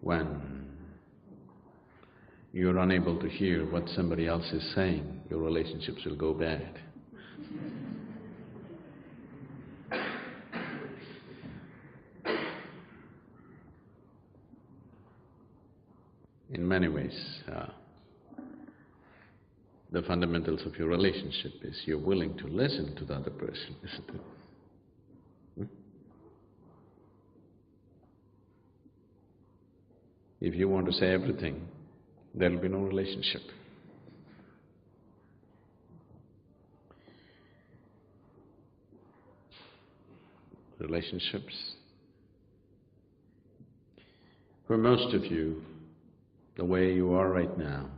when you're unable to hear what somebody else is saying, your relationships will go bad. In many ways, the fundamentals of your relationship is you're willing to listen to the other person, isn't it? If you want to say everything, there'll be no relationship. Relationships. For most of you, the way you are right now,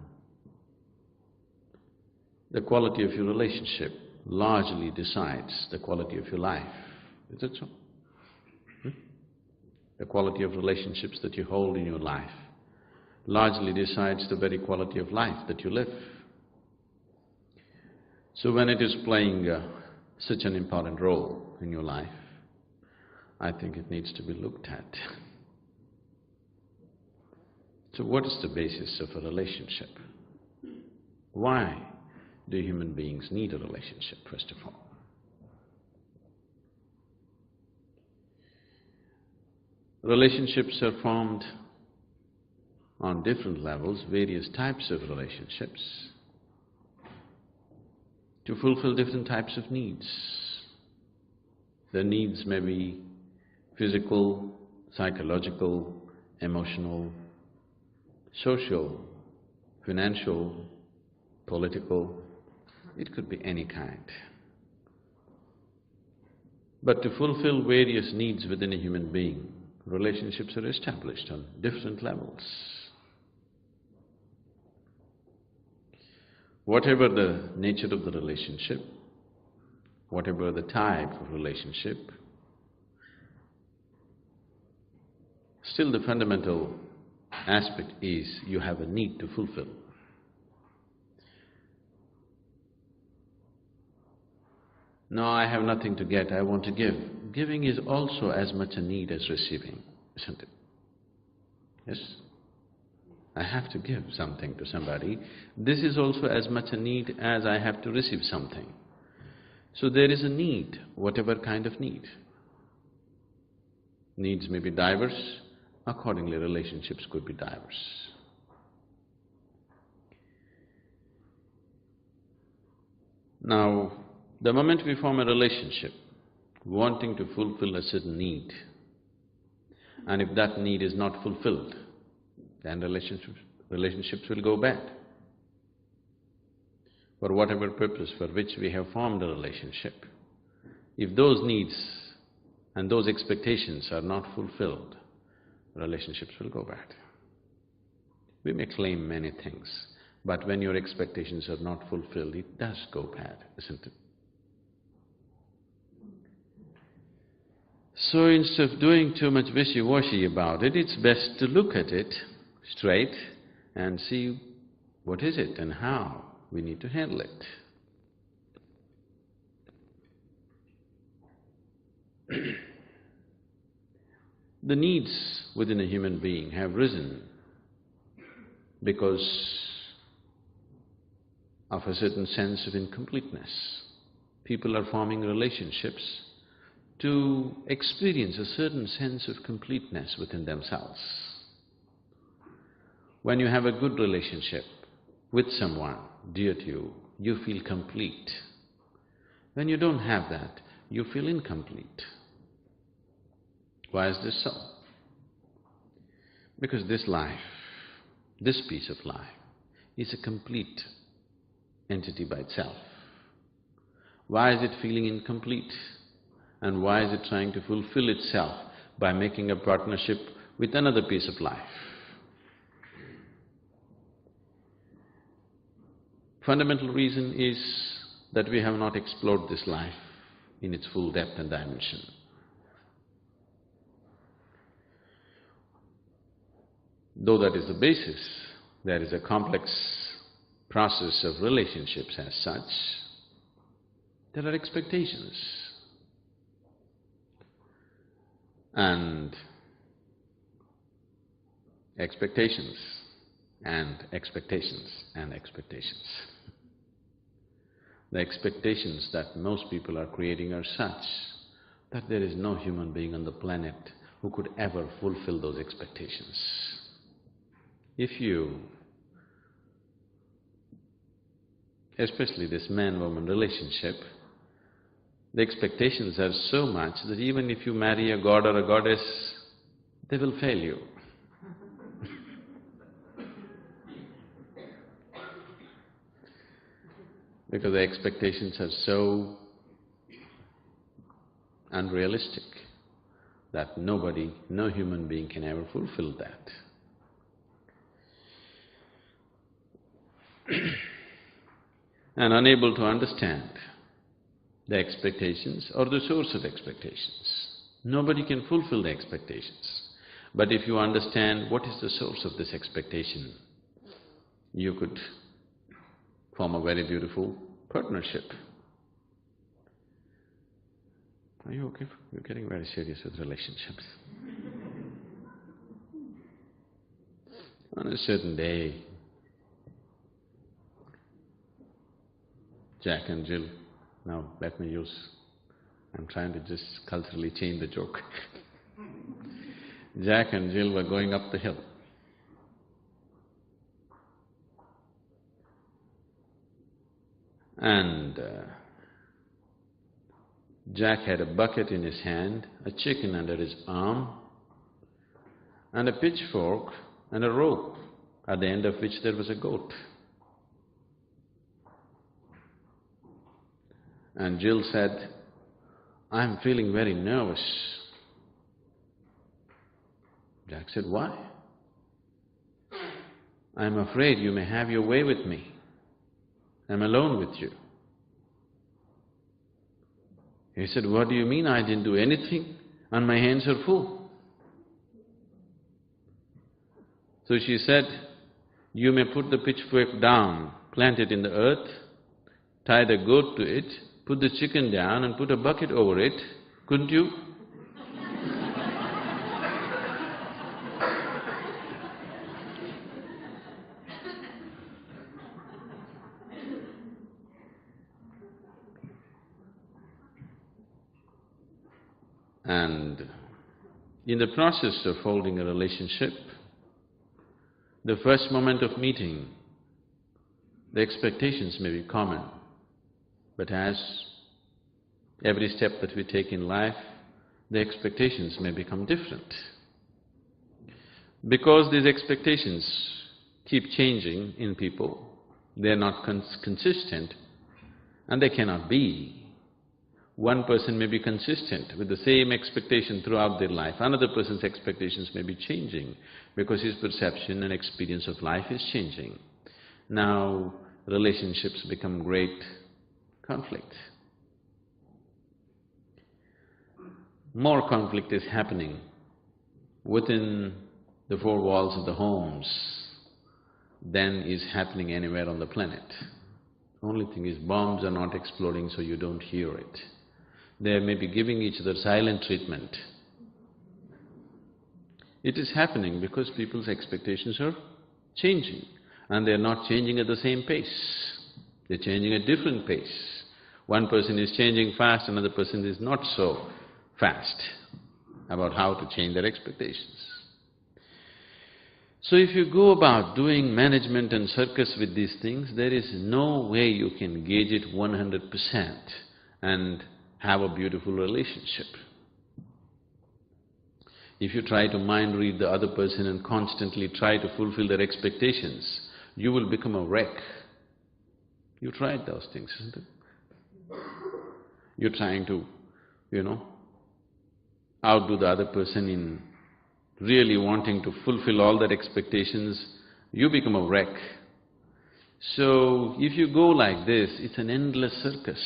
the quality of your relationship largely decides the quality of your life. Is it so? The quality of relationships that you hold in your life largely decides the very quality of life that you live. So when it is playing such an important role in your life, I think it needs to be looked at. So what is the basis of a relationship? Why do human beings need a relationship, first of all? Relationships are formed on different levels, various types of relationships, to fulfill different types of needs. The needs may be physical, psychological, emotional, social, financial, political, it could be any kind. But to fulfill various needs within a human being, relationships are established on different levels. Whatever the nature of the relationship, whatever the type of relationship, still the fundamental aspect is you have a need to fulfill. No, I have nothing to get, I want to give. Giving is also as much a need as receiving, isn't it? Yes? I have to give something to somebody. This is also as much a need as I have to receive something. So there is a need, whatever kind of need. Needs may be diverse, accordingly relationships could be diverse. Now, the moment we form a relationship, wanting to fulfill a certain need, and if that need is not fulfilled, then relationships will go bad. For whatever purpose for which we have formed a relationship, if those needs and those expectations are not fulfilled, relationships will go bad. We may claim many things, but when your expectations are not fulfilled, it does go bad, isn't it? So instead of doing too much wishy-washy about it, it's best to look at it straight and see what is it and how we need to handle it. The needs within a human being have risen because of a certain sense of incompleteness. People are forming relationships to experience a certain sense of completeness within themselves. When you have a good relationship with someone dear to you, you feel complete. When you don't have that, you feel incomplete. Why is this so? Because this life, this piece of life, is a complete entity by itself. Why is it feeling incomplete? And why is it trying to fulfill itself by making a partnership with another piece of life? Fundamental reason is that we have not explored this life in its full depth and dimension. Though that is the basis, there is a complex process of relationships as such. There are expectations. And Expectations and expectations and expectations. The expectations that most people are creating are such that there is no human being on the planet who could ever fulfill those expectations. If you, especially this man-woman relationship, the expectations are so much that even if you marry a god or a goddess, they will fail you. Because the expectations are so unrealistic that nobody, no human being can ever fulfill that. And unable to understand the expectations or the source of expectations. Nobody can fulfill the expectations. But if you understand what is the source of this expectation, you could form a very beautiful partnership. Are you okay? You're getting very serious with relationships. On a certain day, Jack and Jill, now let me use… I'm trying to just culturally change the joke. Jack and Jill were going up the hill. And Jack had a bucket in his hand, a chicken under his arm, and a pitchfork and a rope, at the end of which there was a goat. And Jill said, "I'm feeling very nervous." Jack said, "Why?" "I'm afraid you may have your way with me. I'm alone with you." He said, "What do you mean? I didn't do anything and my hands are full." So she said, "You may put the pitchfork down, plant it in the earth, tie the goat to it, put the chicken down and put a bucket over it, couldn't you?" And in the process of holding a relationship, the first moment of meeting, the expectations may be common, but as every step that we take in life, the expectations may become different. Because these expectations keep changing in people, they're not consistent, and they cannot be. One person may be consistent with the same expectation throughout their life, another person's expectations may be changing because his perception and experience of life is changing. Now, relationships become great conflict. More conflict is happening within the four walls of the homes than is happening anywhere on the planet. Only thing is, bombs are not exploding, so you don't hear it. They may be giving each other silent treatment. It is happening because people's expectations are changing, and they're not changing at the same pace. They're changing at different pace. One person is changing fast, another person is not so fast about how to change their expectations. So if you go about doing management and circus with these things, there is no way you can gauge it 100% and have a beautiful relationship. If you try to mind read the other person and constantly try to fulfill their expectations, you will become a wreck. You tried those things, isn't it? You're trying to, outdo the other person in really wanting to fulfill all their expectations, you become a wreck. So, if you go like this, it's an endless circus.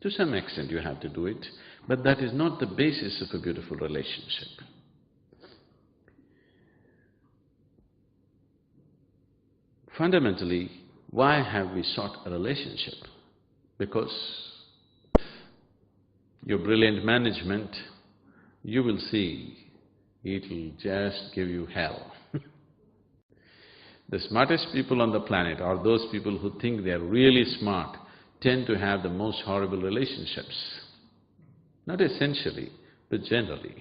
To some extent you have to do it, but that is not the basis of a beautiful relationship. Fundamentally, why have we sought a relationship? Because your brilliant management, you will see, it'll just give you hell. The smartest people on the planet are those people who think they are really smart, tend to have the most horrible relationships. Not essentially, but generally.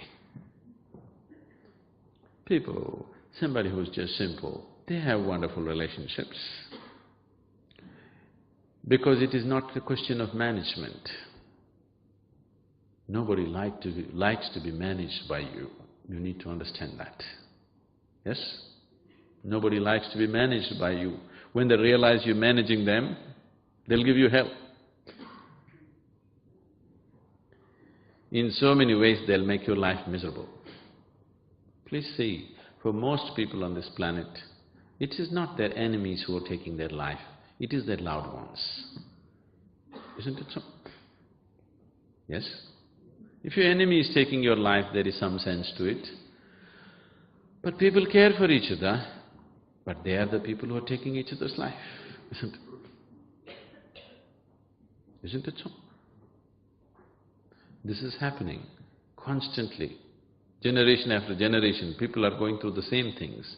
People, somebody who's just simple, they have wonderful relationships. Because it is not a question of management. Nobody likes to be managed by you. You need to understand that. Yes? Nobody likes to be managed by you. When they realize you're managing them, they'll give you hell. In so many ways, they'll make your life miserable. Please see, for most people on this planet, it is not their enemies who are taking their life, it is their loved ones. Isn't it so? Yes? If your enemy is taking your life, there is some sense to it. But people care for each other, but they are the people who are taking each other's life, isn't it? Isn't it so? This is happening constantly. Generation after generation, people are going through the same things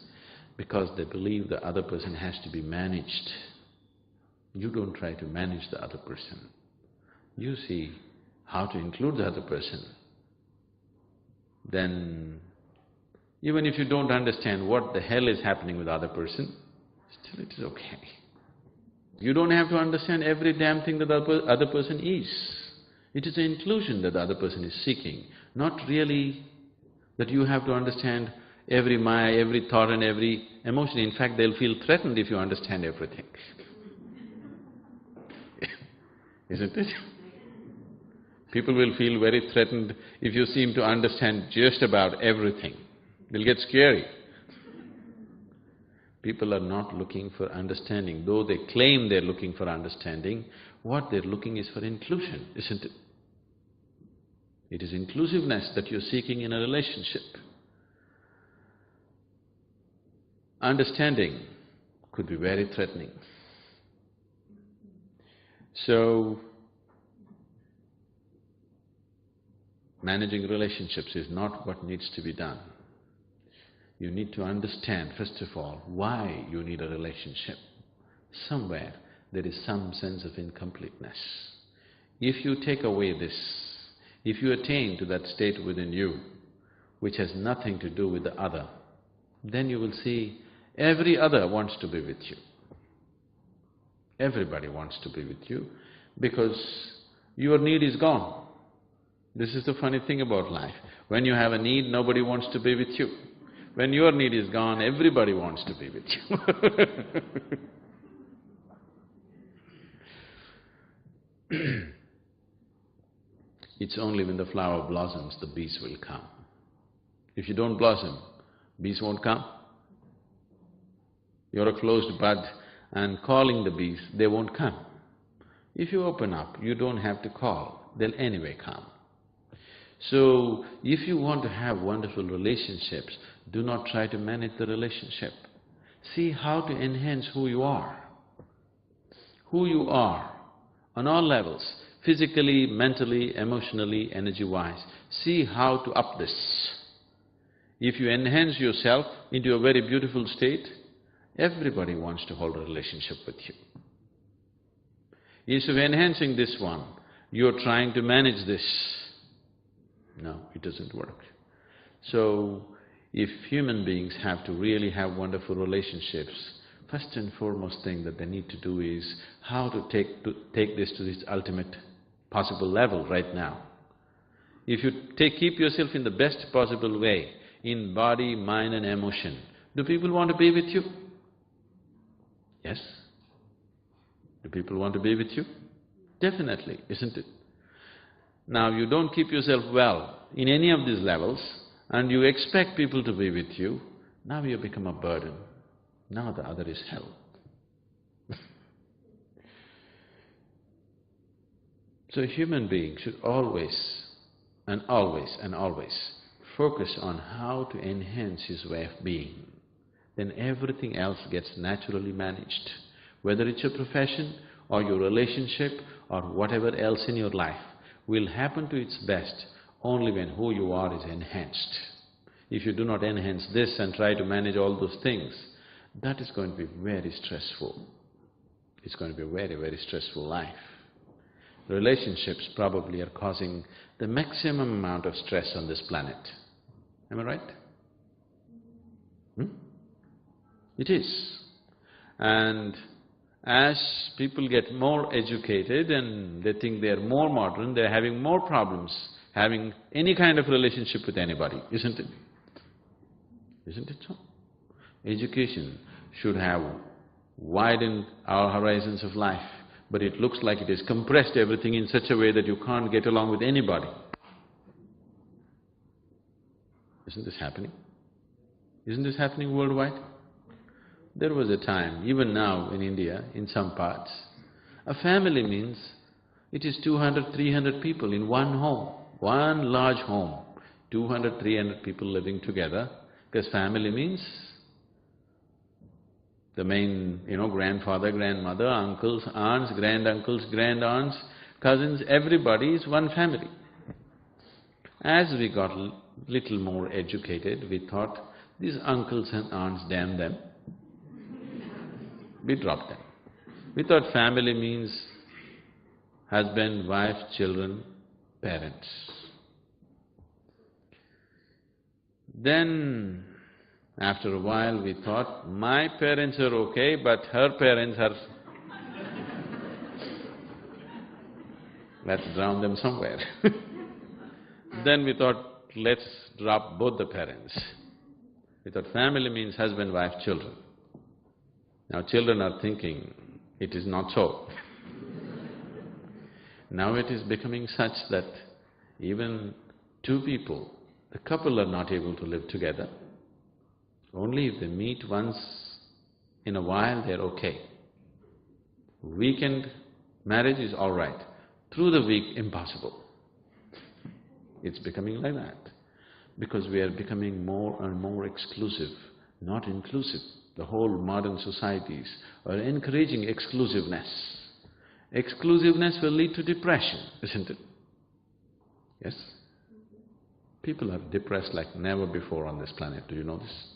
because they believe the other person has to be managed. You don't try to manage the other person. You see how to include the other person. Then, even if you don't understand what the hell is happening with the other person, still it is okay. You don't have to understand every damn thing that the other person is. It is the inclusion that the other person is seeking, not really that you have to understand every maya, every thought and every emotion. In fact, they'll feel threatened if you understand everything. Isn't it? People will feel very threatened if you seem to understand just about everything. They'll get scary. People are not looking for understanding. Though they claim they're looking for understanding, what they're looking is for inclusion, isn't it? It is inclusiveness that you're seeking in a relationship. Understanding could be very threatening. So, managing relationships is not what needs to be done. You need to understand, first of all, why you need a relationship. Somewhere there is some sense of incompleteness. If you take away this, if you attain to that state within you, which has nothing to do with the other, then you will see every other wants to be with you. Everybody wants to be with you because your need is gone. This is the funny thing about life. When you have a need, nobody wants to be with you. When your need is gone, everybody wants to be with you. It's only when the flower blossoms, the bees will come. If you don't blossom, bees won't come. You're a closed bud and calling the bees, they won't come. If you open up, you don't have to call, they'll anyway come. So, if you want to have wonderful relationships, do not try to manage the relationship. See how to enhance who you are. Who you are on all levels, physically, mentally, emotionally, energy-wise. See how to up this. If you enhance yourself into a very beautiful state, everybody wants to hold a relationship with you. Instead of enhancing this one, you're trying to manage this. No, it doesn't work. So, if human beings have to really have wonderful relationships, first and foremost thing that they need to do is how to take this to its ultimate possible level right now. If you keep yourself in the best possible way, in body, mind and emotion, do people want to be with you? Yes? Do people want to be with you? Definitely, isn't it? Now, you don't keep yourself well in any of these levels and you expect people to be with you, now you become a burden. Now the other is hell. So a human being should always and always and always focus on how to enhance his way of being. Then everything else gets naturally managed. Whether it's your profession or your relationship or whatever else in your life will happen to its best only when who you are is enhanced. If you do not enhance this and try to manage all those things, that is going to be very stressful. It's going to be a very, very stressful life. Relationships probably are causing the maximum amount of stress on this planet. Am I right? It is. And as people get more educated and they think they're more modern, they're having more problems having any kind of relationship with anybody, isn't it? Isn't it so? Education should have widened our horizons of life, but it looks like it has compressed everything in such a way that you can't get along with anybody. Isn't this happening? Isn't this happening worldwide? There was a time, even now in India, in some parts, a family means it is 200, 300 people in one home, one large home, 200, 300 people living together, because family means the main, grandfather, grandmother, uncles, aunts, granduncles, grandaunts, cousins, everybody is one family. As we got little more educated, we thought, these uncles and aunts, damn them. We dropped them. We thought family means husband, wife, children, parents. Then, after a while we thought, my parents are okay, but her parents are… let's drown them somewhere. Then we thought, let's drop both the parents. We thought family means husband, wife, children. Now children are thinking, it is not so. Now it is becoming such that even two people, the couple are not able to live together. Only if they meet once in a while, they're okay. Weekend marriage is all right. Through the week, impossible. It's becoming like that because we are becoming more and more exclusive, not inclusive. The whole modern societies are encouraging exclusiveness. Exclusiveness will lead to depression, isn't it? Yes? People are depressed like never before on this planet, do you know this?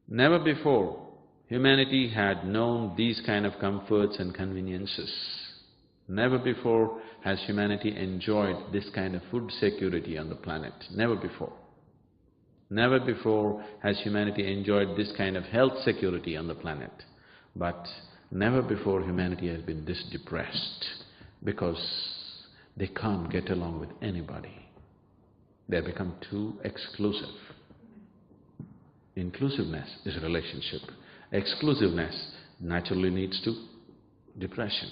Never before humanity had known these kind of comforts and conveniences. Never before has humanity enjoyed this kind of food security on the planet, never before. Never before has humanity enjoyed this kind of health security on the planet. But never before humanity has been this depressed because they can't get along with anybody. They become too exclusive. Inclusiveness is a relationship. Exclusiveness naturally leads to depression.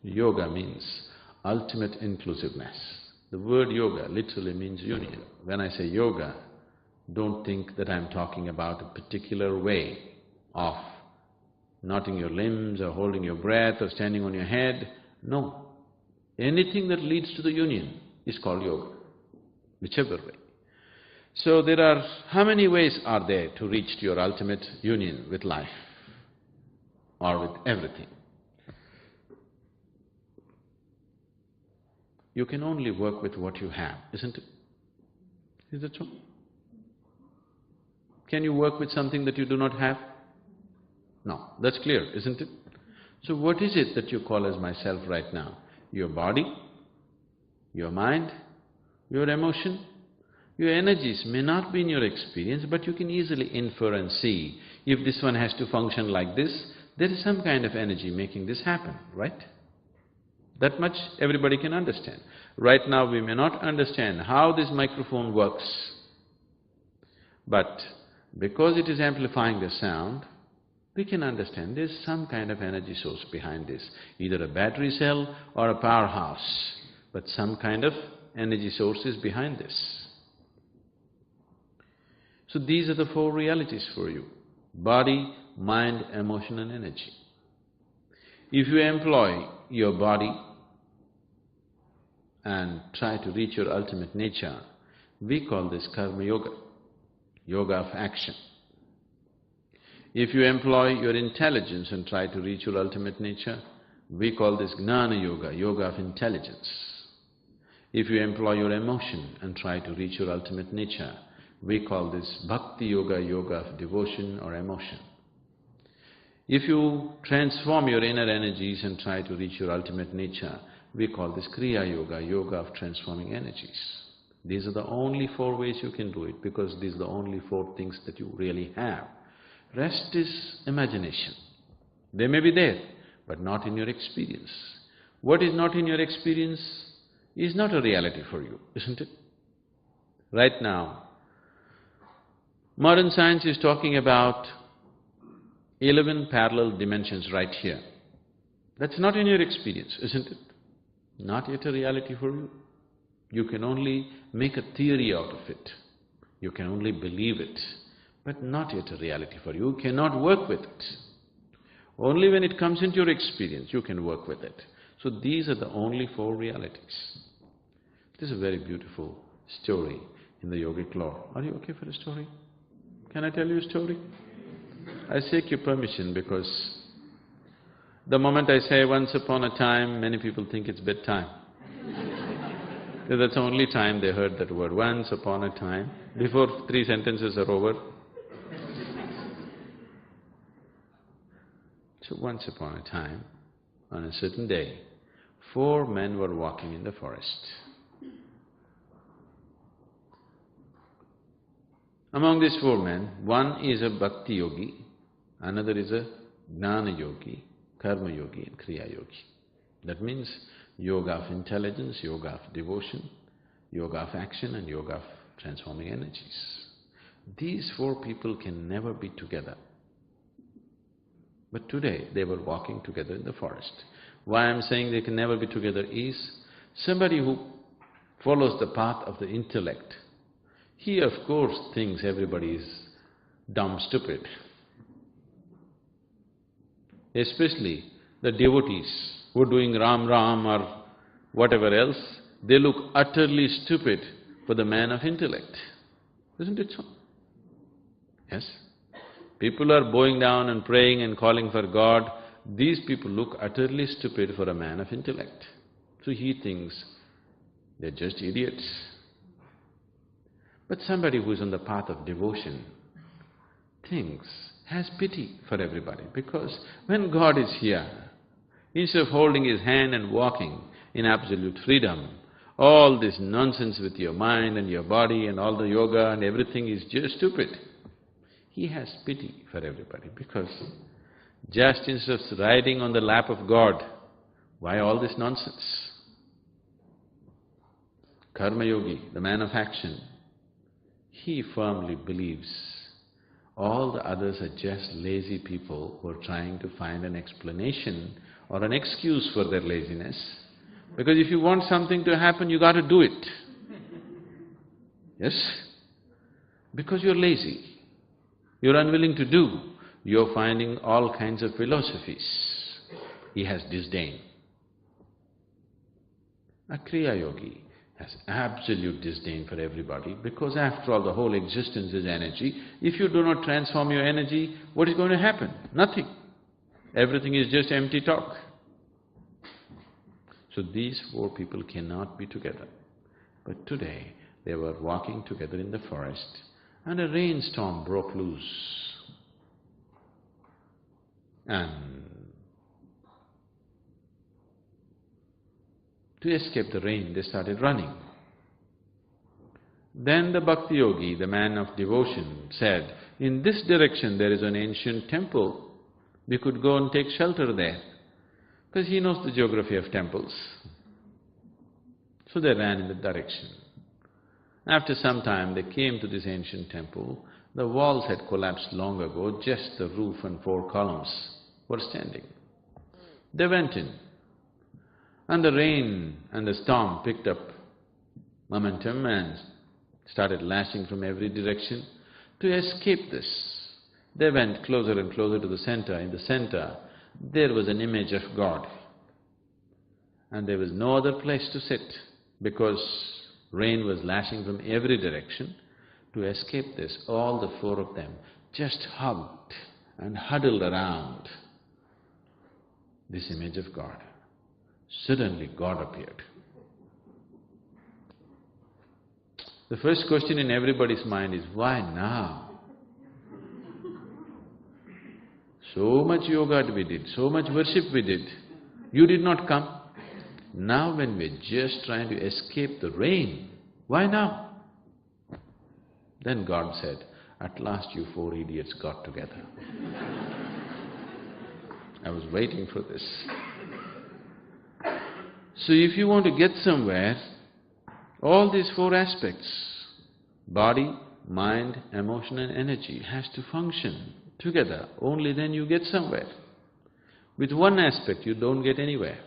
Yoga means ultimate inclusiveness. The word yoga literally means union. When I say yoga, don't think that I'm talking about a particular way of knotting your limbs or holding your breath or standing on your head. No. Anything that leads to the union is called yoga, whichever way. So there are… how many ways are there to reach to your ultimate union with life or with everything? You can only work with what you have, isn't it? Is that so? Can you work with something that you do not have? No, that's clear, isn't it? So what is it that you call as myself right now? Your body, your mind, your emotion, your energies may not be in your experience, but you can easily infer and see, if this one has to function like this, there is some kind of energy making this happen, right? That much everybody can understand. Right now we may not understand how this microphone works, but because it is amplifying the sound, we can understand there's some kind of energy source behind this, either a battery cell or a powerhouse, but some kind of energy source is behind this. So these are the four realities for you: body, mind, emotion and energy. If you employ your body and try to reach your ultimate nature, we call this karma yoga, yoga of action. If you employ your intelligence and try to reach your ultimate nature, we call this gnana yoga, yoga of intelligence. If you employ your emotion and try to reach your ultimate nature, We call this bhakti yoga, yoga of devotion or emotion. If you transform your inner energies and try to reach your ultimate nature, we call this kriya yoga, yoga of transforming energies. These are the only 4 ways you can do it, because these are the only 4 things that you really have. Rest is imagination. They may be there, but not in your experience. What is not in your experience is not a reality for you, isn't it? Right now, modern science is talking about 11 parallel dimensions right here. That's not in your experience, isn't it? Not yet a reality for you. You can only make a theory out of it. You can only believe it, but not yet a reality for you. You cannot work with it. Only when it comes into your experience, you can work with it. So these are the only 4 realities. This is a very beautiful story in the yogic lore. Are you okay for a story? Can I tell you a story? I seek your permission because the moment I say once upon a time, many people think it's bedtime. That's the only time they heard that word, once upon a time. Before 3 sentences are over. So once upon a time, on a certain day, 4 men were walking in the forest. Among these 4 men, one is a bhakti yogi, another is a jnana yogi, karma yogi and kriya yogi. That means yoga of intelligence, yoga of devotion, yoga of action and yoga of transforming energies. These 4 people can never be together. But today they were walking together in the forest. Why I'm saying they can never be together is, somebody who follows the path of the intellect, he of course thinks everybody is dumb, stupid. Especially the devotees who are doing Ram Ram or whatever else, they look utterly stupid for the man of intellect. Isn't it so? Yes? People are bowing down and praying and calling for God. These people look utterly stupid for a man of intellect. So he thinks they're just idiots. But somebody who's on the path of devotion has pity for everybody, because when God is here, instead of holding His hand and walking in absolute freedom, all this nonsense with your mind and your body and all the yoga and everything is just stupid. He has pity for everybody, because just instead of riding on the lap of God, why all this nonsense? Karma yogi, the man of action, he firmly believes all the others are just lazy people who are trying to find an explanation or an excuse for their laziness. Because if you want something to happen, you got to do it. Yes? Because you're lazy, you're unwilling to do, you're finding all kinds of philosophies. He has disdain. A kriya yogi has absolute disdain for everybody, because after all the whole existence is energy. If you do not transform your energy, what is going to happen? Nothing. Everything is just empty talk. So these 4 people cannot be together. But today they were walking together in the forest and a rainstorm broke loose. And to escape the rain, they started running. Then the bhakti yogi, the man of devotion, said, in this direction there is an ancient temple, we could go and take shelter there, because he knows the geography of temples. So they ran in that direction. After some time they came to this ancient temple. The walls had collapsed long ago, just the roof and 4 columns were standing. They went in. And the rain and the storm picked up momentum and started lashing from every direction. To escape this, they went closer and closer to the center. In the center, there was an image of God. And there was no other place to sit, because rain was lashing from every direction. To escape this, all the 4 of them just hugged and huddled around this image of God. Suddenly God appeared. The first question in everybody's mind is, why now? So much yoga we did, so much worship we did, you did not come. Now when we're just trying to escape the rain, why now? Then God said, at last you four idiots got together. I was waiting for this. So if you want to get somewhere, all these four aspects, body, mind, emotion and energy, has to function together. Only then you get somewhere. With one aspect you don't get anywhere.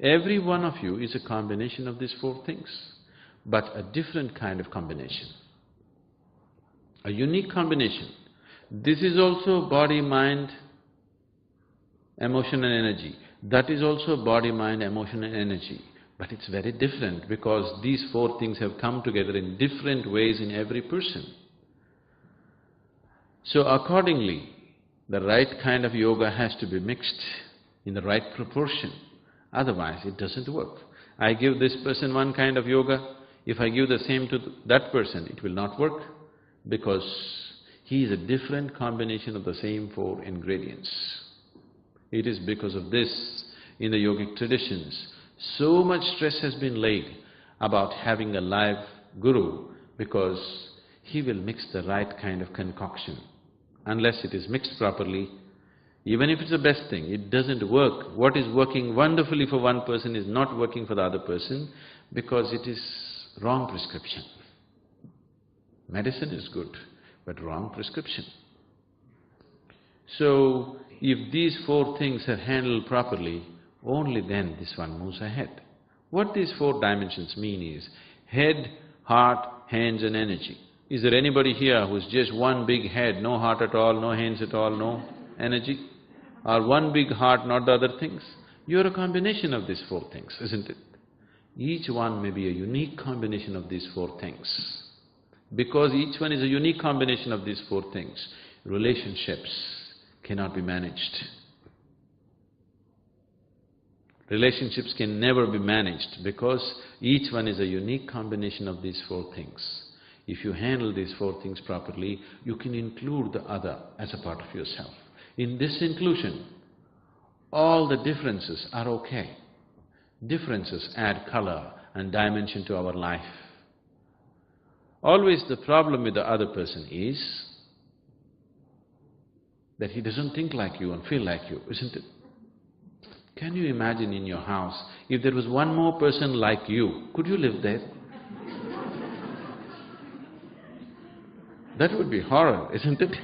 Every one of you is a combination of these four things, but a different kind of combination. A unique combination. This is also body, mind, emotion and energy. That is also body, mind, emotion and energy. But it's very different because these four things have come together in different ways in every person. So accordingly, the right kind of yoga has to be mixed in the right proportion. Otherwise, it doesn't work. I give this person one kind of yoga, if I give the same to that person, it will not work because he is a different combination of the same four ingredients. It is because of this, in the yogic traditions, so much stress has been laid about having a live guru because he will mix the right kind of concoction. Unless it is mixed properly, even if it's the best thing, it doesn't work. What is working wonderfully for one person is not working for the other person because it is wrong prescription. Medicine is good, but wrong prescription. So, if these four things are handled properly, only then this one moves ahead. What these four dimensions mean is head, heart, hands and energy. Is there anybody here who's just one big head, no heart at all, no hands at all, no energy? Or one big heart, not the other things? You're a combination of these four things, isn't it? Each one may be a unique combination of these four things. Because each one is a unique combination of these four things, relationships cannot be managed. Relationships can never be managed because each one is a unique combination of these four things. If you handle these four things properly, you can include the other as a part of yourself. In this inclusion, all the differences are okay. Differences add color and dimension to our life. Always the problem with the other person is that he doesn't think like you and feel like you, isn't it? Can you imagine in your house, if there was one more person like you, could you live there? That would be horror, isn't it?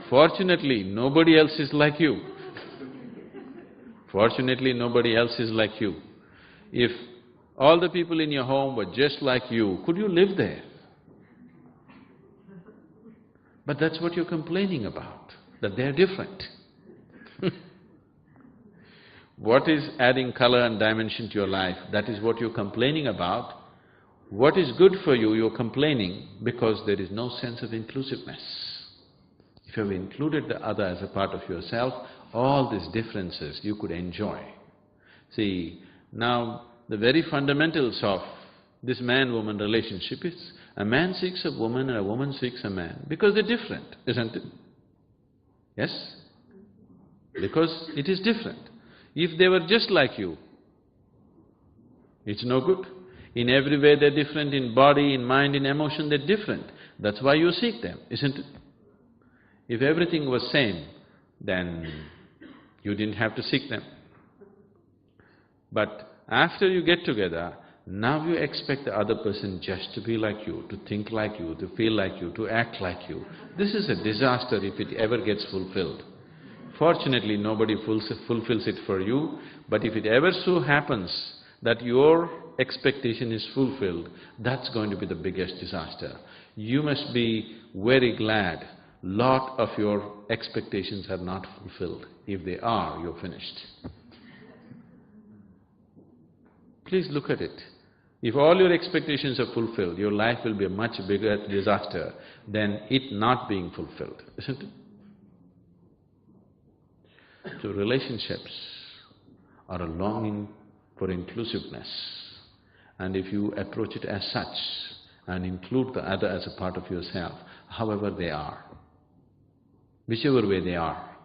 Fortunately, nobody else is like you. Fortunately, nobody else is like you. If all the people in your home were just like you, could you live there? But that's what you're complaining about, that they're different. What is adding color and dimension to your life, that is what you're complaining about. What is good for you, you're complaining because there is no sense of inclusiveness. If you have included the other as a part of yourself, all these differences you could enjoy. See, now the very fundamentals of this man-woman relationship is a man seeks a woman and a woman seeks a man because they're different, isn't it? Yes? Because it is different. If they were just like you, it's no good. In every way they're different, in body, in mind, in emotion, they're different. That's why you seek them, isn't it? If everything was same, then you didn't have to seek them. But after you get together, now you expect the other person just to be like you, to think like you, to feel like you, to act like you. This is a disaster if it ever gets fulfilled. Fortunately, nobody fulfills it for you, but if it ever so happens that your expectation is fulfilled, that's going to be the biggest disaster. You must be very glad lot of your expectations are not fulfilled. If they are, you're finished. Please look at it. If all your expectations are fulfilled, your life will be a much bigger disaster than it not being fulfilled, isn't it? So relationships are a longing for inclusiveness, and if you approach it as such, and include the other as a part of yourself, however they are. Whichever way they are,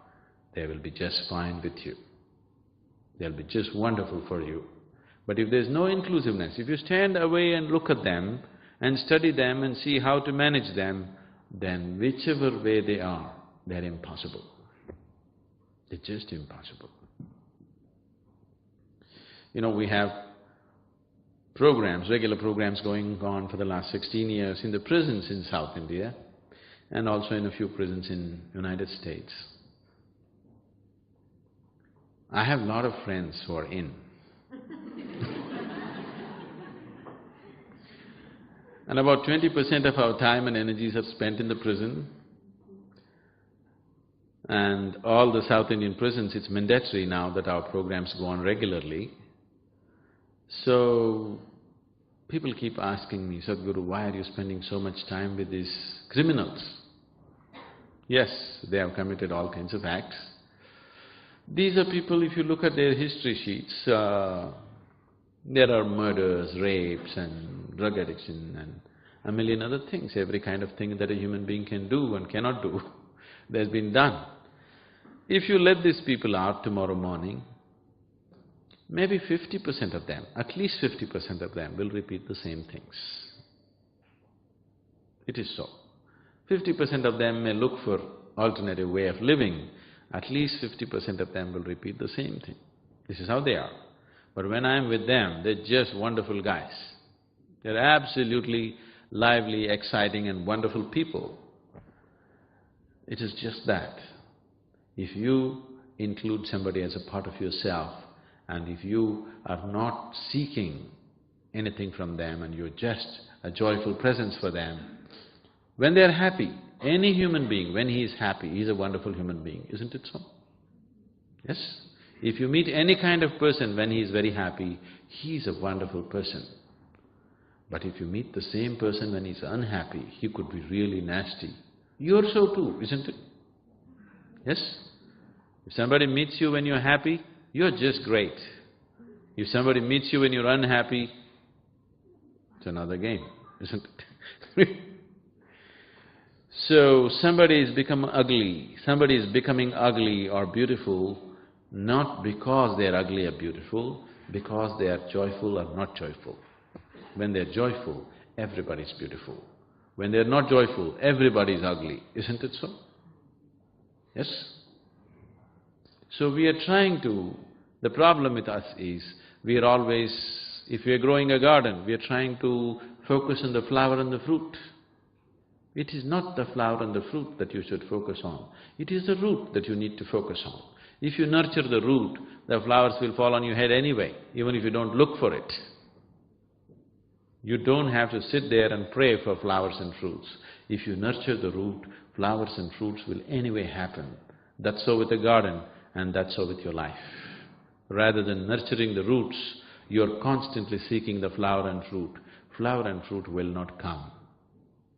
they will be just fine with you. They'll be just wonderful for you. But if there's no inclusiveness, if you stand away and look at them and study them and see how to manage them, then whichever way they are, they're impossible. They're just impossible. You know, we have programs, regular programs going on for the last 16 years in the prisons in South India and also in a few prisons in United States. I have a lot of friends who are in. And about 20% of our time and energies are spent in the prison. And all the South Indian prisons, it's mandatory now that our programs go on regularly. So, people keep asking me, Sadhguru, why are you spending so much time with these criminals? Yes, they have committed all kinds of acts. These are people, if you look at their history sheets, there are murders, rapes and drug addiction and a million other things, every kind of thing that a human being can do and cannot do, that's been done. If you let these people out tomorrow morning, maybe 50% of them, at least 50% of them will repeat the same things. It is so. 50% of them may look for alternative way of living, at least 50% of them will repeat the same thing. This is how they are. But when I'm with them, they're just wonderful guys. They're absolutely lively, exciting and wonderful people. It is just that. If you include somebody as a part of yourself, and if you are not seeking anything from them and you're just a joyful presence for them, when they're happy, any human being, when he is happy, he's a wonderful human being, isn't it so? Yes? If you meet any kind of person when he is very happy, he's a wonderful person. But if you meet the same person when he's unhappy, he could be really nasty. You're so too, isn't it? Yes? If somebody meets you when you're happy, you're just great. If somebody meets you when you're unhappy, it's another game, isn't it? So, somebody has become ugly, somebody is becoming ugly or beautiful, not because they're ugly or beautiful, because they are joyful or not joyful. When they're joyful, everybody's beautiful. When they're not joyful, everybody's ugly, isn't it so? Yes? So we are trying to… the problem with us is, we are always… if we are growing a garden, we are trying to focus on the flower and the fruit. It is not the flower and the fruit that you should focus on, it is the root that you need to focus on. If you nurture the root, the flowers will fall on your head anyway, even if you don't look for it. You don't have to sit there and pray for flowers and fruits. If you nurture the root, flowers and fruits will anyway happen. That's so with the garden and that's so with your life. Rather than nurturing the roots, you're constantly seeking the flower and fruit. Flower and fruit will not come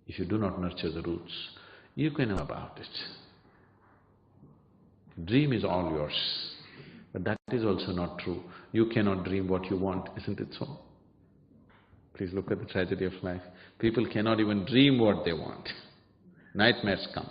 if you do not nurture the roots. You can know about it. Dream is all yours, but that is also not true. You cannot dream what you want, isn't it so? Please look at the tragedy of life. People cannot even dream what they want. Nightmares come.